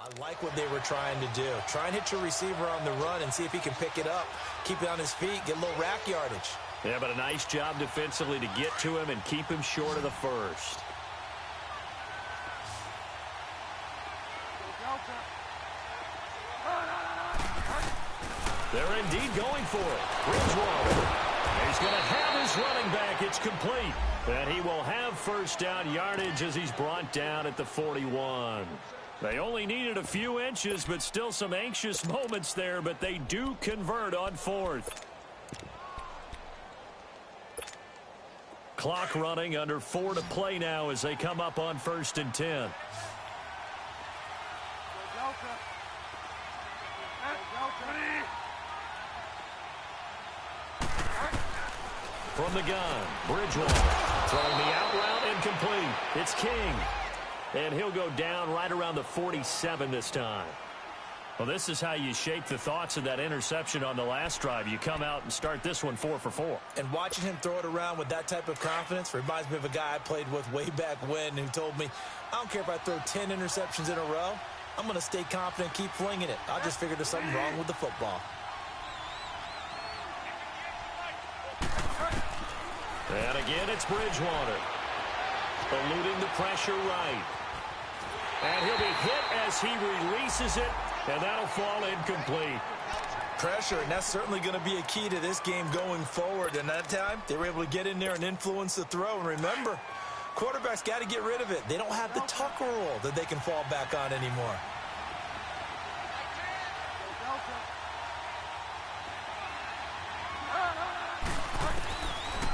I like what they were trying to do. Try and hit your receiver on the run and see if he can pick it up. Keep it on his feet, get a little rack yardage. Yeah, but a nice job defensively to get to him and keep him short of the first. They're indeed going for it. Bridgewater. He's going to have his running back. It's complete. And he will have first down yardage as he's brought down at the 41. They only needed a few inches, but still some anxious moments there, but they do convert on fourth. Clock running, under 4 to play now as they come up on 1st and 10. From the gun, Bridgewater throwing the out route, incomplete. It's King. And he'll go down right around the 47 this time. Well, this is how you shake the thoughts of that interception on the last drive. You come out and start this one 4 for 4. And watching him throw it around with that type of confidence reminds me of a guy I played with way back when who told me, I don't care if I throw 10 interceptions in a row. I'm going to stay confident, keep flinging it. I just figured there's something wrong with the football. And again, it's Bridgewater. Eluding the pressure right. And he'll be hit as he releases it, and that'll fall incomplete. Pressure, and that's certainly going to be a key to this game going forward. And that time, they were able to get in there and influence the throw. And remember, quarterbacks got to get rid of it. They don't have the tucker roll that they can fall back on anymore.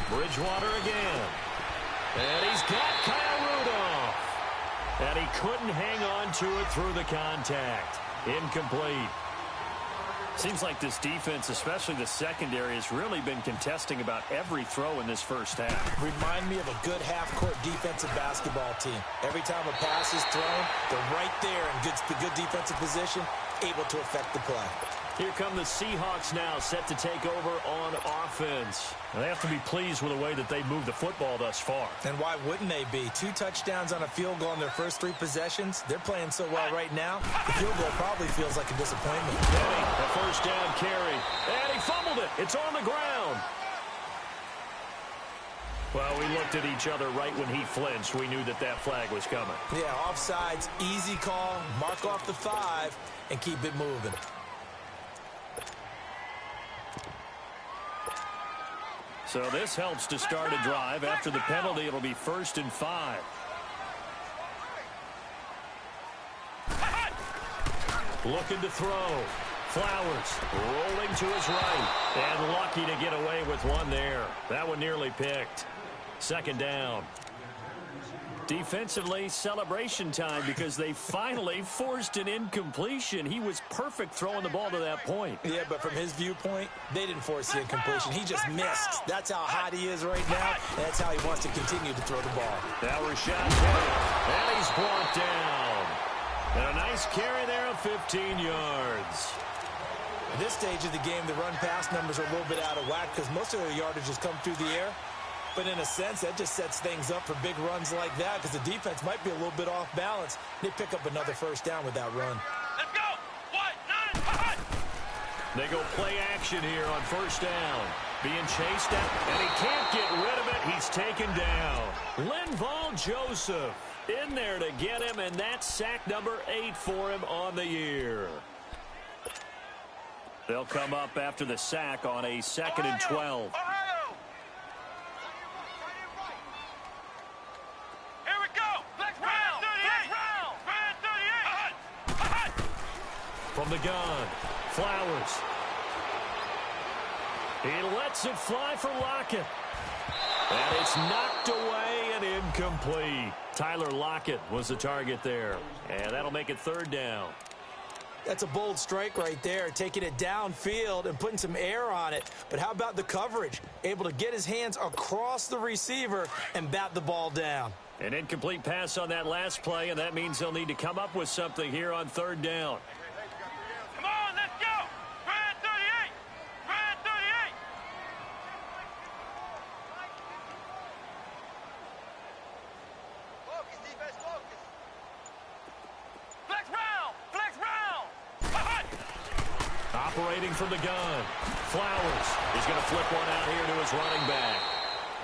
Bridgewater again. And he's got Kyle Rudolph. And he couldn't hang on to it through the contact. Incomplete. Seems like this defense, especially the secondary, has really been contesting about every throw in this first half. Remind me of a good half-court defensive basketball team. Every time a pass is thrown, they're right there in good defensive position, able to affect the play. Here come the Seahawks now, set to take over on offense. They have to be pleased with the way that they've moved the football thus far. And why wouldn't they be? 2 touchdowns on a field goal in their first 3 possessions. They're playing so well right now, the field goal probably feels like a disappointment. Kenny, a first down carry. And he fumbled it. It's on the ground. Well, we looked at each other right when he flinched. We knew that that flag was coming. Yeah, offsides, easy call, mark off the 5, and keep it moving. So this helps to start a drive. After the penalty, it'll be 1st and 5. Looking to throw. Flowers rolling to his right. And lucky to get away with one there. That one nearly picked. 2nd down. Defensively, celebration time because they finally forced an incompletion. He was perfect throwing the ball to that point. Yeah, but from his viewpoint, they didn't force the incompletion. He just missed. That's how hot he is right now, and that's how he wants to continue to throw the ball. Now Rashad Penny, and he's brought down. And a nice carry there of 15 yards. At this stage of the game, the run-pass numbers are a little bit out of whack because most of their yardage has come through the air. But in a sense, that just sets things up for big runs like that because the defense might be a little bit off balance. They pick up another first down with that run. Let's go! 1-9-5! They go play action here on 1st down. Being chased at, and he can't get rid of it. He's taken down. Linval Joseph in there to get him, and that's sack number 8 for him on the year. They'll come up after the sack on a 2nd and 12. From the gun, Flowers. He lets it fly for Lockett. And it's knocked away and incomplete. Tyler Lockett was the target there. And that'll make it 3rd down. That's a bold strike right there, taking it downfield and putting some air on it. But how about the coverage? Able to get his hands across the receiver and bat the ball down. An incomplete pass on that last play, and that means they'll need to come up with something here on 3rd down. Come on, let's go! Brad 38! Brad 38! Focus, defense, focus! Flex round! Flex operating from the gun. Flowers. He's going to flip one out here to his running back.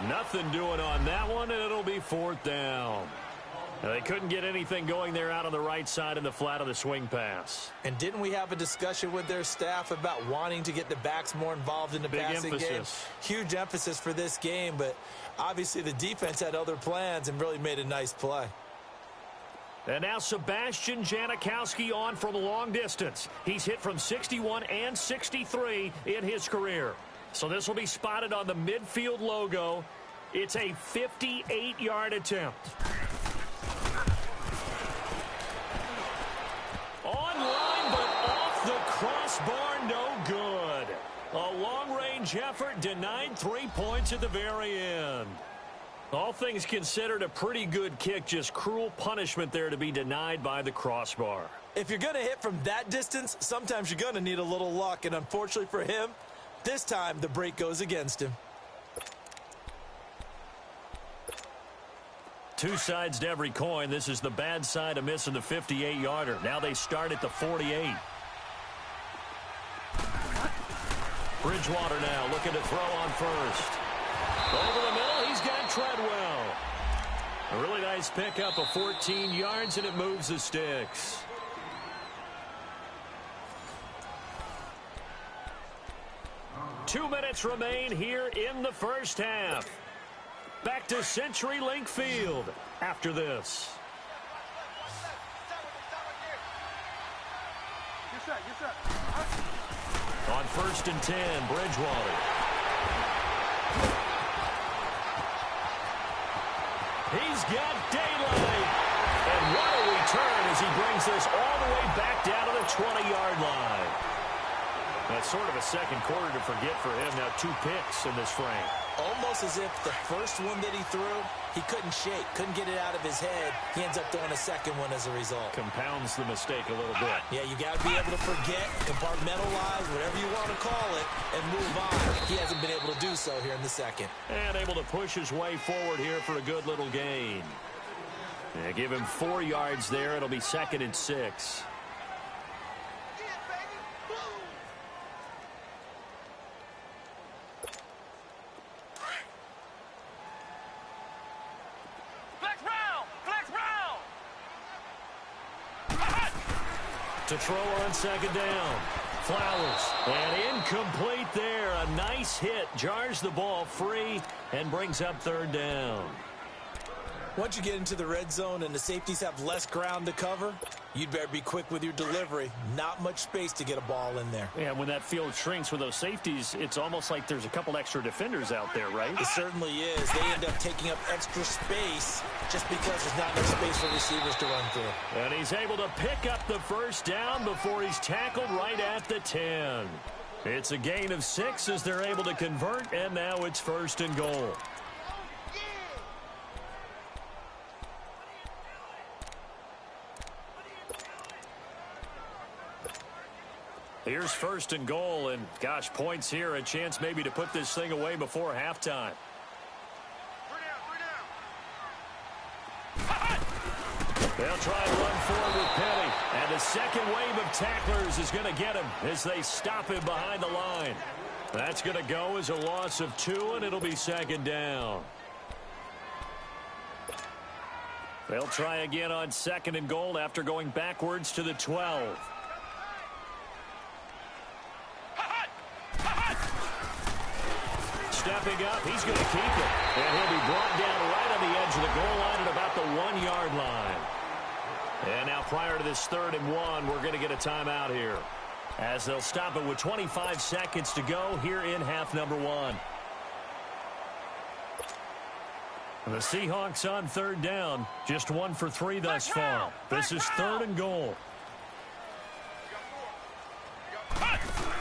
Nothing doing on that one, and it'll be 4th down. Now, they couldn't get anything going there out on the right side in the flat of the swing pass. And didn't we have a discussion with their staff about wanting to get the backs more involved in the passing game? Huge emphasis for this game, but obviously the defense had other plans and really made a nice play. And now Sebastian Janikowski on from long distance. He's hit from 61 and 63 in his career. So this will be spotted on the midfield logo. It's a 58-yard attempt. Online, but off the crossbar, no good. A long-range effort denied 3 points at the very end. All things considered, a pretty good kick, just cruel punishment there to be denied by the crossbar. If you're going to hit from that distance, sometimes you're going to need a little luck, and unfortunately for him, this time the break goes against him. Two sides to every coin. This is the bad side of missing the 58-yarder. Now they start at the 48. Bridgewater now looking to throw on first. Over the middle, he's got Treadwell. A really nice pickup of 14 yards, and it moves the sticks. Two minutes remain here in the first half. Back to CenturyLink Field after this. On 1st and 10, Bridgewater. He's got daylight. And what a return as he brings this all the way back down to the 20-yard line. That's sort of a second quarter to forget for him. Now 2 picks in this frame. Almost as if the first one that he threw, he couldn't shake, couldn't get it out of his head. He ends up throwing a second one as a result. Compounds the mistake a little bit. Yeah, you got to be able to forget, compartmentalize, whatever you want to call it, and move on. He hasn't been able to do so here in the second. And able to push his way forward here for a good little gain. Yeah, give him 4 yards there. It'll be 2nd and 6. To throw on 2nd down. Flowers. And incomplete there. A nice hit. Jars the ball free and brings up 3rd down. Once you get into the red zone and the safeties have less ground to cover, you'd better be quick with your delivery. Not much space to get a ball in there. Yeah, when that field shrinks with those safeties, it's almost like there's a couple extra defenders out there, right? It certainly is. They end up taking up extra space just because there's not enough space for receivers to run through. And he's able to pick up the 1st down before he's tackled right at the 10. It's a gain of 6 as they're able to convert, and now it's 1st and goal. Here's 1st and goal, and gosh, points here, a chance maybe to put this thing away before halftime. They'll try to run forward with Petty, and the second wave of tacklers is going to get him as they stop him behind the line. That's going to go as a loss of 2, and it'll be 2nd down. They'll try again on 2nd and goal after going backwards to the 12. Stepping up, he's going to keep it. And he'll be brought down right on the edge of the goal line at about the 1-yard line. And now prior to this 3rd and 1, we're going to get a timeout here, as they'll stop it with 25 seconds to go here in half number 1. The Seahawks on 3rd down, just 1 for 3 thus far. This is 3rd and goal.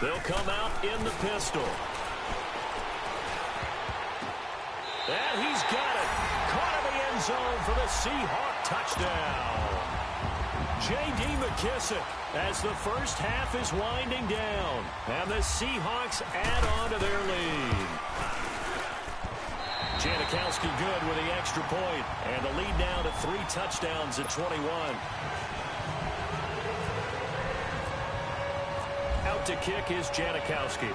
They'll come out in the pistol. And he's got it. Caught in the end zone for the Seahawk touchdown. J.D. McKissick as the first half is winding down. And the Seahawks add on to their lead. Janikowski good with the extra point. And the lead now to 3 touchdowns at 21. Set to kick is Janikowski.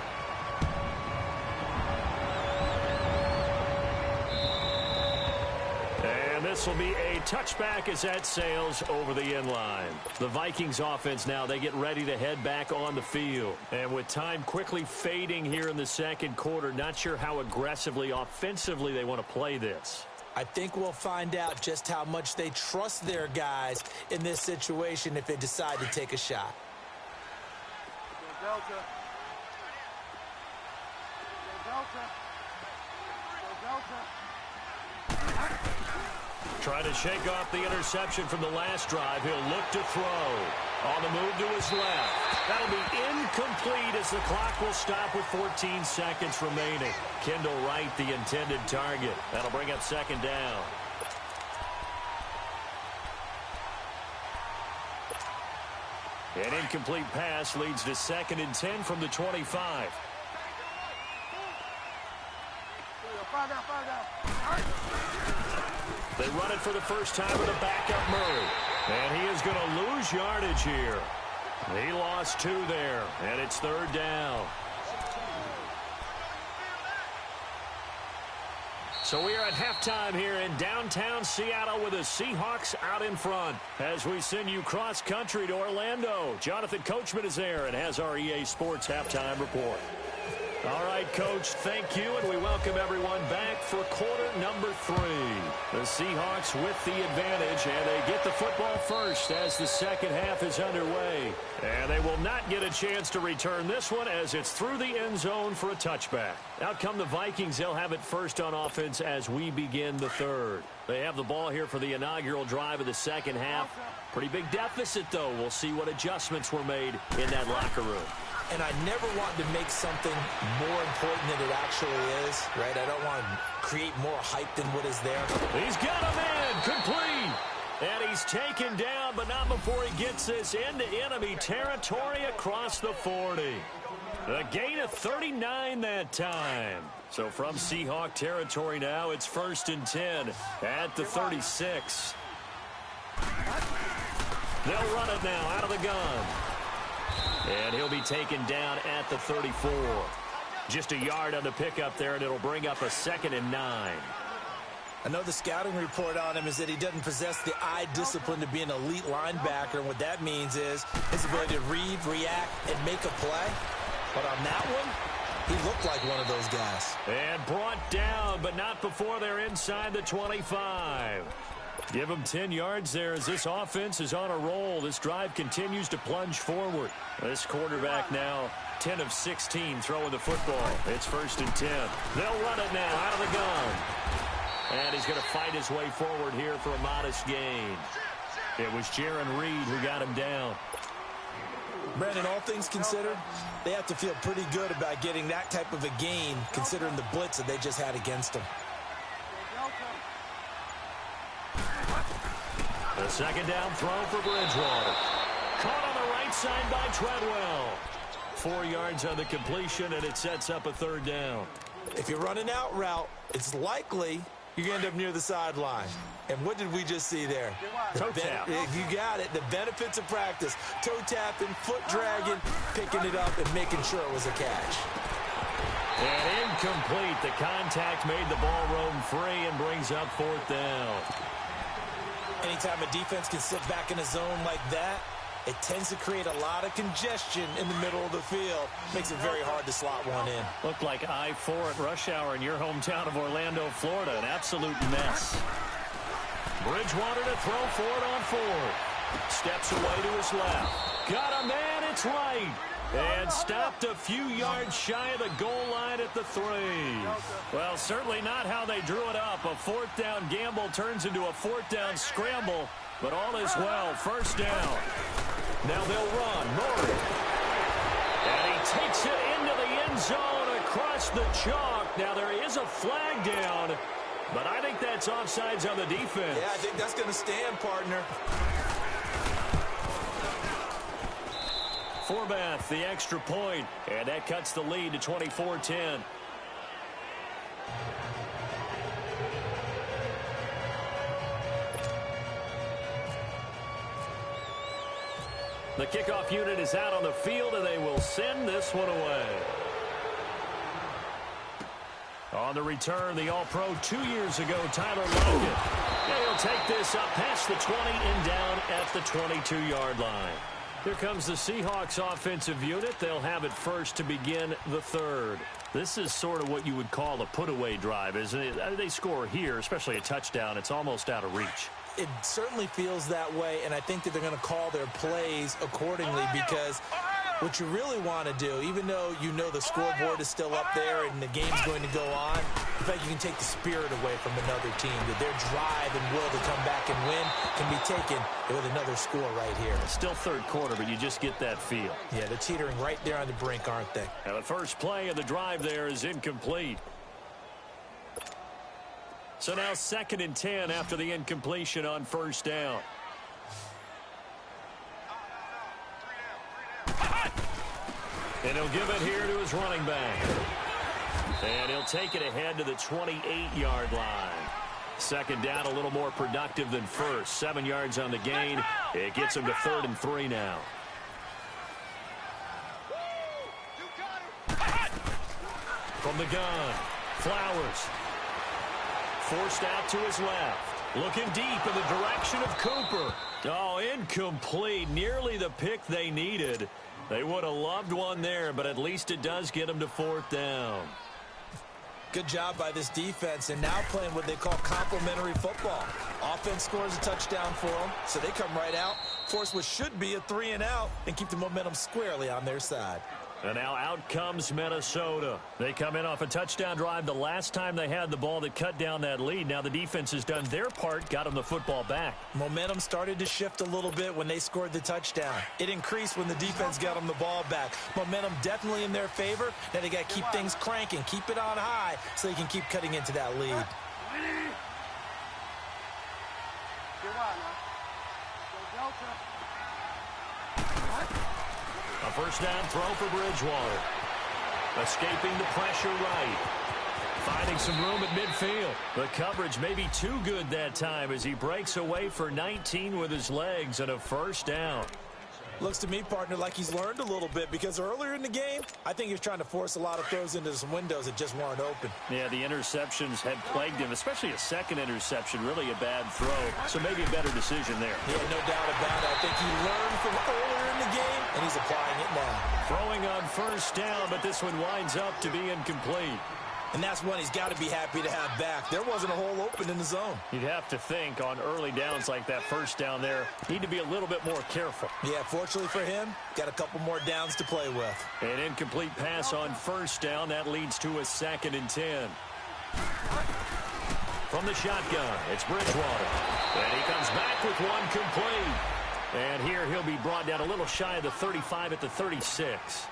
And this will be a touchback as that sails over the end line. The Vikings offense now, they get ready to head back on the field. And with time quickly fading here in the second quarter, not sure how aggressively, offensively they want to play this. I think we'll find out just how much they trust their guys in this situation if they decide to take a shot. Delta. Trying to shake off the interception from the last drive. He'll look to throw. On the move to his left. That'll be incomplete as the clock will stop with 14 seconds remaining. Kendall Wright, the intended target. That'll bring up second down. An incomplete pass leads to 2nd and 10 from the 25. They run it for the first time with a backup Murray. And he is going to lose yardage here. He lost 2 there, and it's 3rd down. So we are at halftime here in downtown Seattle with the Seahawks out in front. As we send you cross-country to Orlando, Jonathan Coachman is there and has our EA Sports halftime report. All right, Coach, thank you, and we welcome everyone back for quarter number 3. The Seahawks with the advantage, and they get the football first as the second half is underway. And they will not get a chance to return this one as it's through the end zone for a touchback. Out come the Vikings. They'll have it first on offense as we begin the third. They have the ball here for the inaugural drive of the second half. Pretty big deficit, though. We'll see what adjustments were made in that locker room. And I never want to make something more important than it actually is, right? I don't want to create more hype than what is there. He's got a man, complete. And he's taken down, but not before he gets this into enemy territory across the 40. A gain of 39 that time. So from Seahawk territory now, it's 1st and 10 at the 36. They'll run it now out of the gun. And he'll be taken down at the 34. Just a yard on the pickup there, and it'll bring up a 2nd and 9. I know the scouting report on him is that he doesn't possess the eye discipline to be an elite linebacker. And what that means is his ability to read, react, and make a play. But on that one, he looked like one of those guys. And brought down, but not before they're inside the 25. Give him 10 yards there as this offense is on a roll. This drive continues to plunge forward. This quarterback now 10 of 16 throwing the football. It's 1st and 10. They'll run it now out of the gun. And he's going to fight his way forward here for a modest gain. It was Jaron Reed who got him down. Brandon, all things considered, they have to feel pretty good about getting that type of a gain considering the blitz that they just had against them. The 2nd down throw for Bridgewater. Caught on the right side by Treadwell. 4 yards on the completion, and it sets up a 3rd down. If you're running out route, it's likely you're going to end up near the sideline. And what did we just see there? Toe tap. You got it. The benefits of practice. Toe tapping, foot dragging, picking it up, and making sure it was a catch. And incomplete. The contact made the ball roam free and brings up 4th down. Anytime a defense can sit back in a zone like that, it tends to create a lot of congestion in the middle of the field. Makes it very hard to slot one in. Looked like I-4 at rush hour in your hometown of Orlando, Florida. An absolute mess. Bridgewater to throw for it on 4th. Steps away to his left. Got a man, it's right. And stopped a few yards shy of the goal line at the 3. Well, certainly not how they drew it up. A 4th down gamble turns into a 4th down scramble. But all is well. 1st down. Now they'll run. Murray. And he takes it into the end zone across the chalk. Now there is a flag down. But I think that's offsides on the defense. Yeah, I think that's going to stand, partner. Forbath, the extra point, and that cuts the lead to 24-10. The kickoff unit is out on the field, and they will send this one away. On the return, the All-Pro 2 years ago, Tyler Lockett. And he'll take this up past the 20 and down at the 22-yard line. Here comes the Seahawks offensive unit. They'll have it first to begin the third. This is sort of what you would call a put-away drive, isn't it? They score here, especially a touchdown. It's almost out of reach. It certainly feels that way, and I think that they're going to call their plays accordingly because what you really want to do, even though you know the scoreboard is still up there and the game's going to go on, in fact, you can take the spirit away from another team, that their drive and will to come back and win can be taken with another score right here. Still third quarter, but you just get that feel. Yeah, they're teetering right there on the brink, aren't they? And the first play of the drive there is incomplete. So now 2nd and 10 after the incompletion on first down. And he'll give it here to his running back. And he'll take it ahead to the 28-yard line. 2nd down, a little more productive than first. 7 yards on the gain. It gets him to 3rd and 3 now. From the gun, Flowers. Forced out to his left. Looking deep in the direction of Cooper. Oh, incomplete. Nearly the pick they needed. They would have loved one there, but at least it does get them to 4th down. Good job by this defense, and now playing what they call complementary football. Offense scores a touchdown for them, so they come right out, force what should be a 3-and-out, and keep the momentum squarely on their side. And now out comes Minnesota. They come in off a touchdown drive the last time they had the ball that cut down that lead. Now the defense has done their part, got them the football back. Momentum started to shift a little bit when they scored the touchdown. It increased when the defense got them the ball back. Momentum definitely in their favor. Now they got to keep things cranking, keep it on high so they can keep cutting into that lead. A first down throw for Bridgewater. Escaping the pressure right. Finding some room at midfield. The coverage may be too good that time as he breaks away for 19 with his legs and a first down. Looks to me, partner, like he's learned a little bit because earlier in the game, I think he was trying to force a lot of throws into some windows that just weren't open. Yeah, the interceptions had plagued him, especially a second interception, really a bad throw. So maybe a better decision there. Yeah, no doubt about it. I think he learned from earlier in the game, and he's applying it now. Throwing on first down, but this one winds up to be incomplete. And that's one he's got to be happy to have back. There wasn't a hole open in the zone. You'd have to think on early downs like that first down there, need to be a little bit more careful. Yeah, fortunately for him, got a couple more downs to play with. An incomplete pass on first down. That leads to a 2nd and 10. From the shotgun, it's Bridgewater. And he comes back with one complete. And here he'll be brought down a little shy of the 35 at the 36.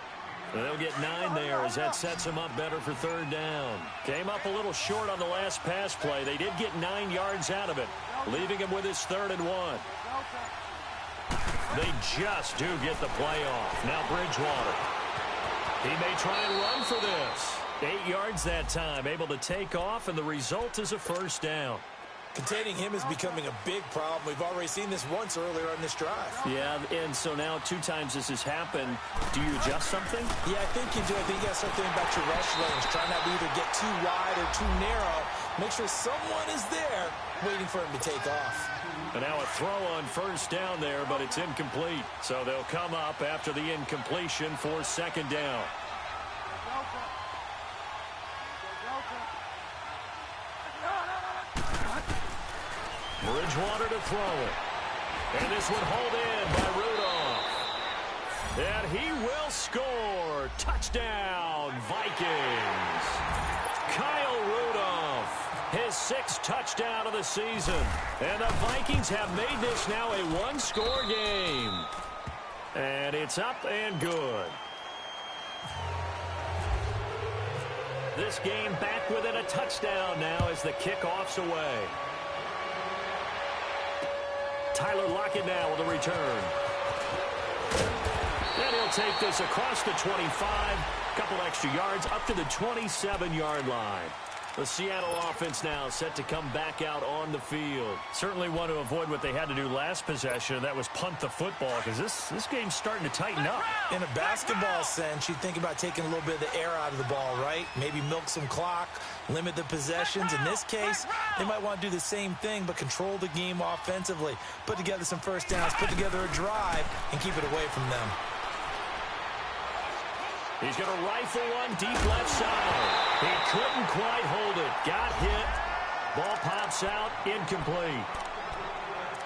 They'll get 9 there as that sets him up better for 3rd down. Came up a little short on the last pass play. They did get 9 yards out of it, leaving him with his 3rd and 1. They just do get the play off. Now Bridgewater. He may try and run for this. 8 yards that time, able to take off, and the result is a first down. Containing him is becoming a big problem. We've already seen this once earlier on this drive. Yeah, and so now 2 times this has happened. Do you adjust something? Yeah, I think you do. I think you got to start thinking about your rush lanes. Try not to either get too wide or too narrow. Make sure someone is there waiting for him to take off. And now a throw on first down there, but it's incomplete. So they'll come up after the incompletion for 2nd down. Bridgewater to throw it. And this one hauled in by Rudolph. And he will score. Touchdown, Vikings. Kyle Rudolph, his 6th touchdown of the season. And the Vikings have made this now a 1-score game. And it's up and good. This game back within a touchdown now as the kickoff's away. Tyler Lockett now with a return. And he'll take this across the 25. Couple extra yards up to the 27-yard line. The Seattle offense now set to come back out on the field. Certainly want to avoid what they had to do last possession. That was punt the football, because this game's starting to tighten up. In a basketball sense, you think about taking a little bit of the air out of the ball, right? Maybe milk some clock, limit the possessions. In this case, they might want to do the same thing, but control the game offensively. Put together some first downs, put together a drive, and keep it away from them. He's going to rifle one deep left side. He couldn't quite hold it. Got hit. Ball pops out. Incomplete.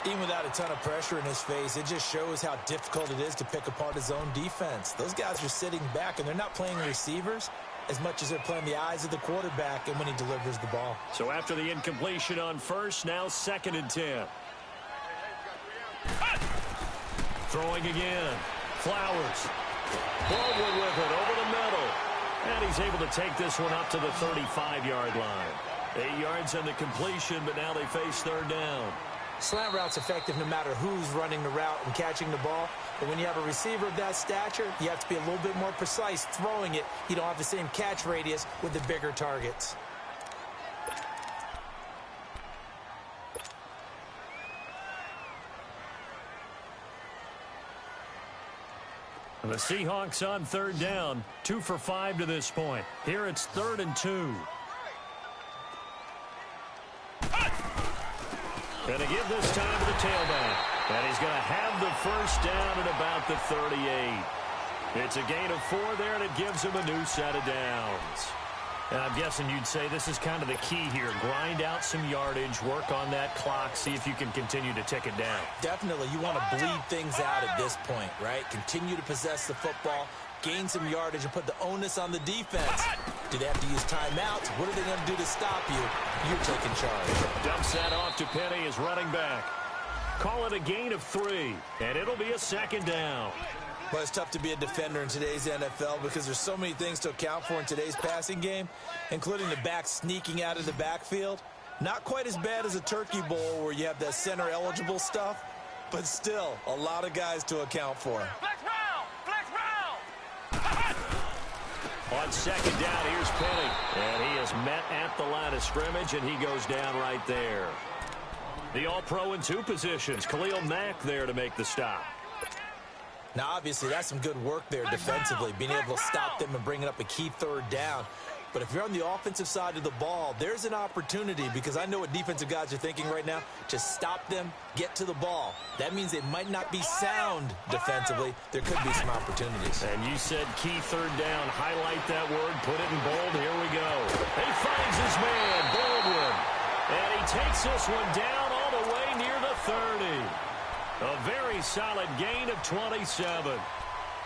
Even without a ton of pressure in his face, it just shows how difficult it is to pick apart his own defense. Those guys are sitting back, and they're not playing receivers as much as they're playing the eyes of the quarterback and when he delivers the ball. So after the incompletion on first, now 2nd and 10. Throwing again. Flowers. Baldwin with it over the middle. And he's able to take this one up to the 35-yard line. 8 yards on the completion, but now they face 3rd down. Slant route's effective no matter who's running the route and catching the ball. But when you have a receiver of that stature, you have to be a little bit more precise throwing it. You don't have the same catch radius with the bigger targets. The Seahawks on 3rd down, 2 for 5 to this point. Here it's 3rd and 2. Going to give this time to the tailback. And he's going to have the first down at about the 38. It's a gain of 4 there, and it gives him a new set of downs. And I'm guessing you'd say this is kind of the key here. Grind out some yardage, work on that clock, see if you can continue to tick it down. Definitely. You want to bleed things out at this point, right? Continue to possess the football, gain some yardage, and put the onus on the defense. Do they have to use timeouts? What are they going to do to stop you? You're taking charge. Dumps that off to Penny as running back. Call it a gain of 3, and it'll be a 2nd down. Well, it's tough to be a defender in today's NFL because there's so many things to account for in today's passing game, including the back sneaking out of the backfield. Not quite as bad as a turkey bowl where you have that center-eligible stuff, but still a lot of guys to account for. Flex round! Flex round! On 2nd down, here's Penny. And he is met at the line of scrimmage, and he goes down right there. The All-Pro in 2 positions. Khalil Mack there to make the stop. Now, obviously, that's some good work there defensively, being able to stop them and bringing up a key 3rd down. But if you're on the offensive side of the ball, there's an opportunity, because I know what defensive guys are thinking right now. Just stop them, get to the ball. That means they might not be sound defensively. There could be some opportunities. And you said key 3rd down. Highlight that word. Put it in bold. Here we go. He finds his man, Baldwin. And he takes this one down all the way near the 30. A very solid gain of 27.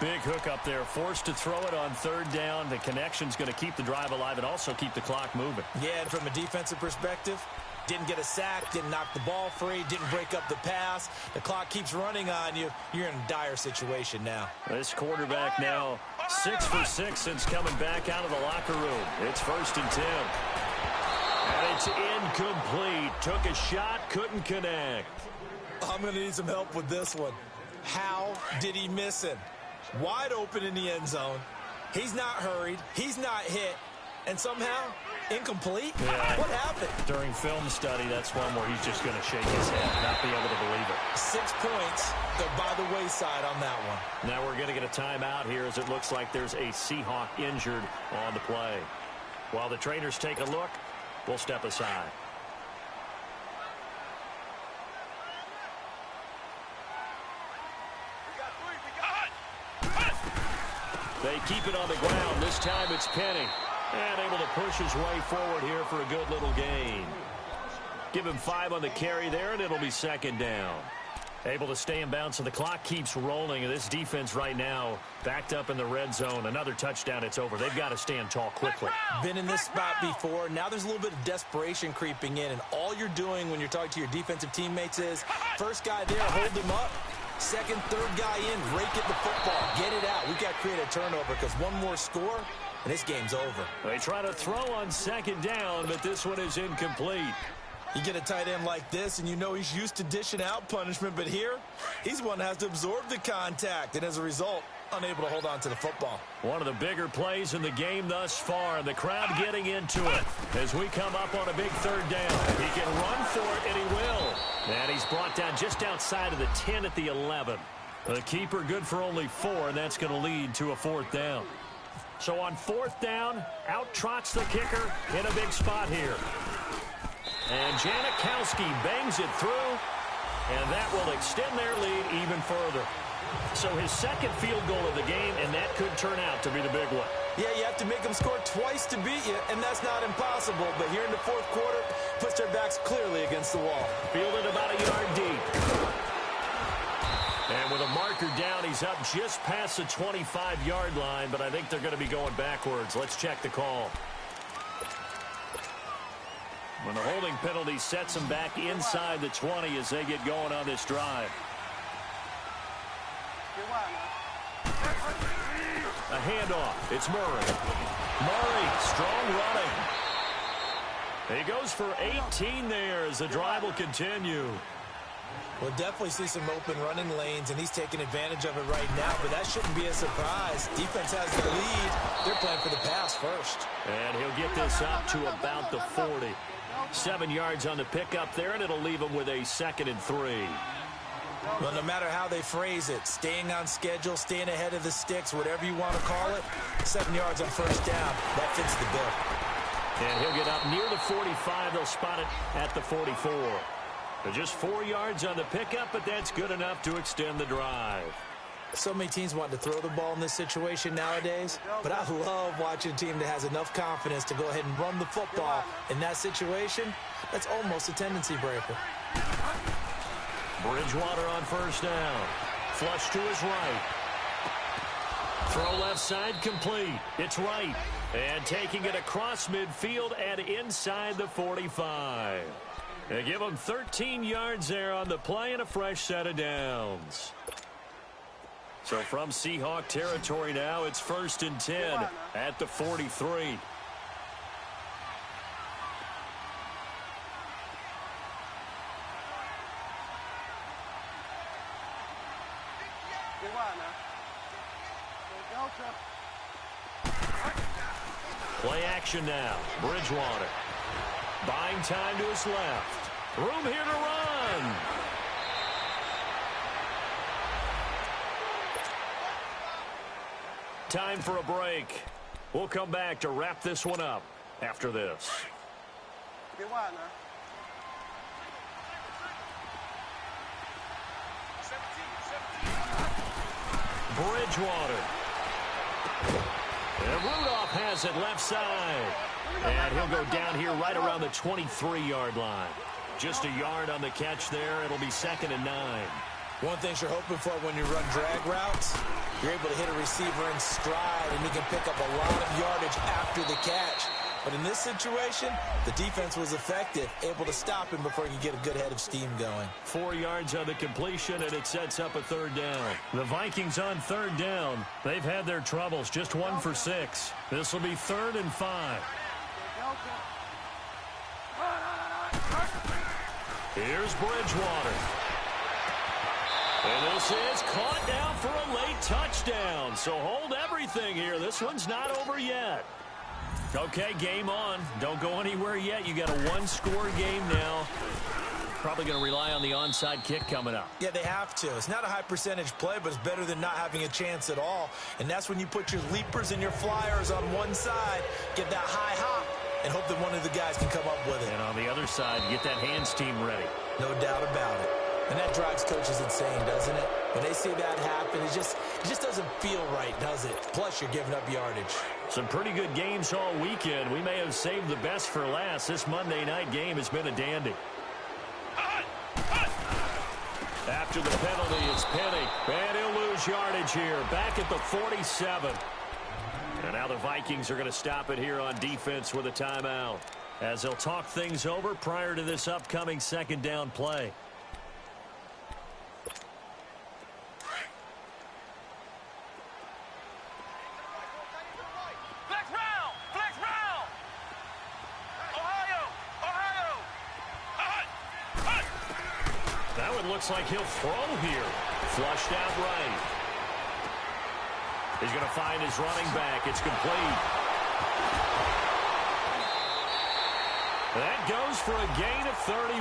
Big hook up there, forced to throw it on 3rd down. The connection's going to keep the drive alive and also keep the clock moving. Yeah, and from a defensive perspective, didn't get a sack, didn't knock the ball free, didn't break up the pass. The clock keeps running on you. You're in a dire situation now. This quarterback now 6 for 6 since coming back out of the locker room. It's 1st and 10. And it's incomplete. Took a shot, couldn't connect. I'm going to need some help with this one. How did he miss him? Wide open in the end zone. He's not hurried. He's not hit. And somehow, incomplete? Yeah. What happened? During film study, that's one where he's just going to shake his head, not be able to believe it. 6 points. They're by the wayside on that one. Now we're going to get a timeout here as it looks like there's a Seahawk injured on the play. While the trainers take a look, we'll step aside. They keep it on the ground. This time it's Penny. And able to push his way forward here for a good little gain. Give him 5 on the carry there, and it'll be 2nd down. Able to stay in bounds, so the clock keeps rolling. And this defense right now backed up in the red zone. Another touchdown, it's over. They've got to stand tall quickly. Been in this spot before. Now there's a little bit of desperation creeping in. And all you're doing when you're talking to your defensive teammates is, first guy there, hold him up. 2nd, 3rd guy in, rake at the football. Get it out. We've got to create a turnover because one more score, and this game's over. They try to throw on 2nd down, but this one is incomplete. You get a tight end like this, and you know he's used to dishing out punishment, but here, he's one that has to absorb the contact. And as a result, unable to hold on to the football. One of the bigger plays in the game thus far. The crowd getting into it as we come up on a big third down. He can run for it, and he will. And he's brought down just outside of the 10 at the 11. The keeper good for only 4, and that's going to lead to a 4th down. So on 4th down, out trots the kicker in a big spot here. And Janikowski bangs it through, and that will extend their lead even further. So his second field goal of the game, and that could turn out to be the big one. Yeah, you have to make them score twice to beat you, and that's not impossible. But here in the 4th quarter, puts their backs clearly against the wall. Fielded about a yard deep. And with a marker down, he's up just past the 25-yard line, but I think they're going to be going backwards. Let's check the call. When the holding penalty sets them back inside the 20 as they get going on this drive. A handoff. It's Murray. Murray, strong running. He goes for 18 there as the drive will continue. We'll definitely see some open running lanes, and he's taking advantage of it right now, but that shouldn't be a surprise. Defense has the lead. They're playing for the pass first. And he'll get this up to about the 40. 7 yards on the pickup there, and it'll leave him with a 2nd and 3. Well, no matter how they phrase it, staying on schedule, staying ahead of the sticks, whatever you want to call it, 7 yards on 1st down, that fits the bill. And he'll get up near the 45. They'll spot it at the 44. They're just 4 yards on the pickup, but that's good enough to extend the drive. So many teams want to throw the ball in this situation nowadays, but I love watching a team that has enough confidence to go ahead and run the football. In that situation, that's almost a tendency breaker. Bridgewater on 1st down. Flush to his right. Throw left side complete. It's right. And taking it across midfield and inside the 45. They give him 13 yards there on the play and a fresh set of downs. So from Seahawk territory now, it's 1st and 10 at the 43. Play action now. Bridgewater. Buying time to his left. Room here to run. Time for a break. We'll come back to wrap this one up after this. Bridgewater. And Rudolph has it left side. And he'll go down here right around the 23-yard line. Just a yard on the catch there. It'll be 2nd and 9. One thing you're hoping for when you run drag routes, you're able to hit a receiver in stride, and he can pick up a lot of yardage after the catch. But in this situation, the defense was effective, able to stop him before he could get a good head of steam going. 4 yards on the completion, and it sets up a 3rd down. The Vikings on 3rd down. They've had their troubles, just 1 for 6. This will be 3rd and 5. Here's Bridgewater. And this is caught down for a late touchdown. So hold everything here. This one's not over yet. Okay, game on. Don't go anywhere yet. You got a 1-score game now. Probably going to rely on the onside kick coming up. Yeah, they have to. It's not a high percentage play, but it's better than not having a chance at all. And that's when you put your leapers and your flyers on one side, get that high hop, and hope that one of the guys can come up with it. And on the other side, get that hands team ready. No doubt about it. And that drives coaches insane, doesn't it? When they see that happen, it just doesn't feel right, does it? Plus, you're giving up yardage. Some pretty good games all weekend. We may have saved the best for last. This Monday night game has been a dandy. After the penalty, it's Penny. And he'll lose yardage here. Back at the 47. And now the Vikings are going to stop it here on defense with a timeout, as they'll talk things over prior to this upcoming 2nd down play. Looks like he'll throw here. Flushed out right. He's going to find his running back. It's complete. That goes for a gain of 31.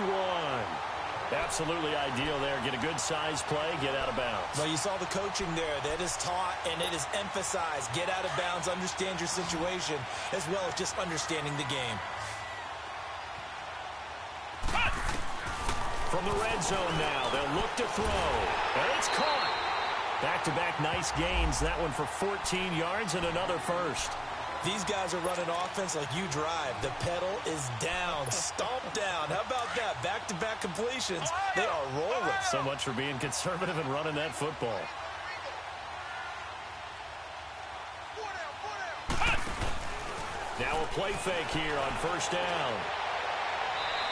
Absolutely ideal there. Get a good size play, get out of bounds. Well, you saw the coaching there. That is taught and it is emphasized. Get out of bounds, understand your situation, as well as just understanding the game. From the red zone now, they'll look to throw. And it's caught. Back-to-back nice gains. That one for 14 yards and another first. These guys are running offense like you drive. The pedal is down, stomped down. How about that? Back-to-back completions. They are rolling. So much for being conservative and running that football. Now a play fake here on first down.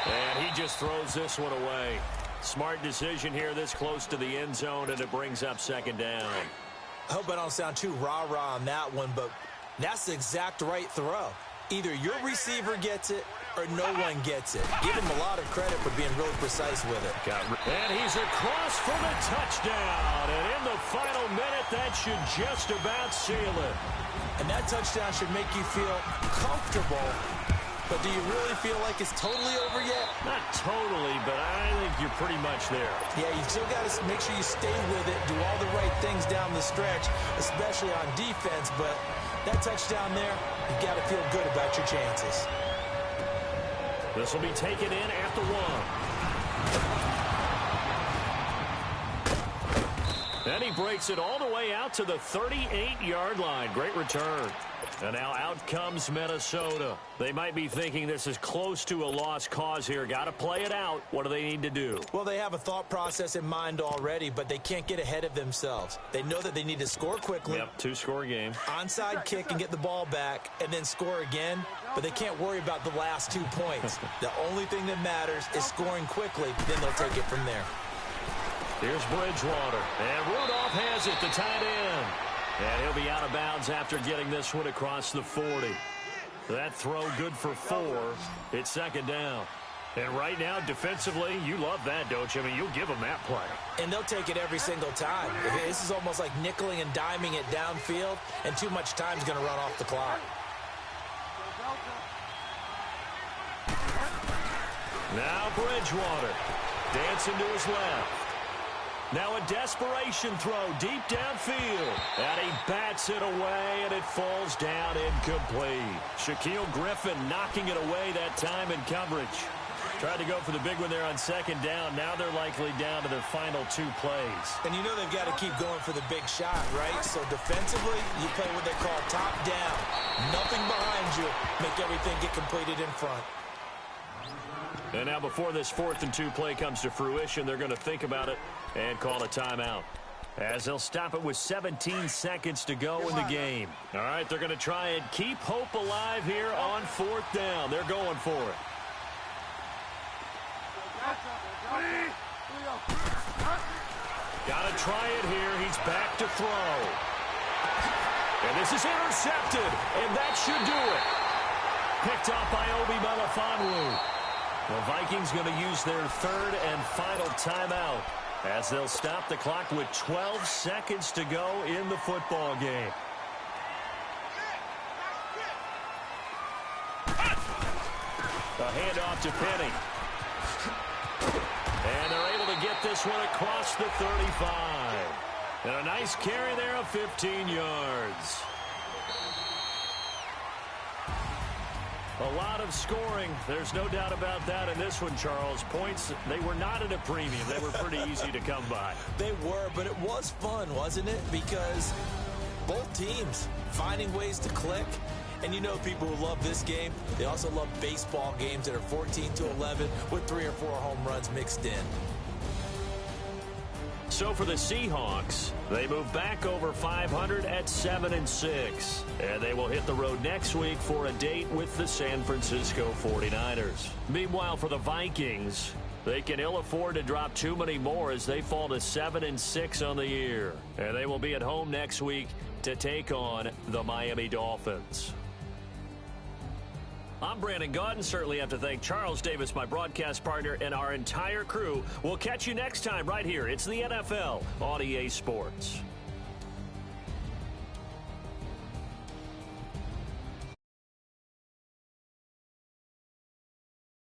And he just throws this one away. Smart decision here this close to the end zone, and it brings up second down. I hope I don't sound too rah-rah on that one, but that's the exact right throw. Either your receiver gets it or no one gets it. Give him a lot of credit for being really precise with it. And he's across for the touchdown. And in the final minute, that should just about seal it. And that touchdown should make you feel comfortable. But do you really feel like it's totally over yet? Not totally, but I think you're pretty much there. Yeah, you still got to make sure you stay with it, do all the right things down the stretch, especially on defense. But that touchdown there, you've got to feel good about your chances. This will be taken in at the 1. Then he breaks it all the way out to the 38-yard line. Great return. And now out comes Minnesota. They might be thinking this is close to a lost cause here. Got to play it out. What do they need to do? Well, they have a thought process in mind already, but they can't get ahead of themselves. They know that they need to score quickly. Yep, 2-score game. Onside kick and get the ball back and then score again, but they can't worry about the last 2 points. The only thing that matters is scoring quickly, then they'll take it from there. Here's Bridgewater, and Rudolph has it, the tight end. And he'll be out of bounds after getting this one across the 40. That throw good for 4. It's second down. And right now, defensively, you love that, don't you? I mean, you'll give them that play. And they'll take it every single time. This is almost like nickeling and diming it downfield, and too much time is going to run off the clock. Now Bridgewater dancing to his left. Now a desperation throw deep downfield. And he bats it away, and it falls down incomplete. Shaquille Griffin knocking it away that time in coverage. Tried to go for the big one there on second down. Now they're likely down to their final 2 plays. And you know they've got to keep going for the big shot, right? So defensively, you play what they call top down. Nothing behind you. Make everything get completed in front. And now before this 4th and 2 play comes to fruition, they're going to think about it and call a timeout, as they'll stop it with 17 seconds to go in the game. All right, they're going to try and keep hope alive here on 4th down. They're going for it. Got to try it here. He's back to throw. And this is intercepted, and that should do it. Picked up by Obi Melifonwu. The Vikings going to use their 3rd and final timeout, as they'll stop the clock with 12 seconds to go in the football game. A handoff to Penny. And they're able to get this one across the 35. And a nice carry there of 15 yards. A lot of scoring. There's no doubt about that in this one, Charles. Points, they were not at a premium. They were pretty easy to come by. They were, but it was fun, wasn't it? Because both teams finding ways to click. And you know people who love this game, they also love baseball games that are 14-11 with 3 or 4 home runs mixed in. So for the Seahawks, they move back over 500 at 7-6. And they will hit the road next week for a date with the San Francisco 49ers. Meanwhile, for the Vikings, they can ill afford to drop too many more as they fall to 7-6 on the year. And they will be at home next week to take on the Miami Dolphins. I'm Brandon Gaudin. Certainly have to thank Charles Davis, my broadcast partner, and our entire crew. We'll catch you next time right here. It's the NFL on EA Sports.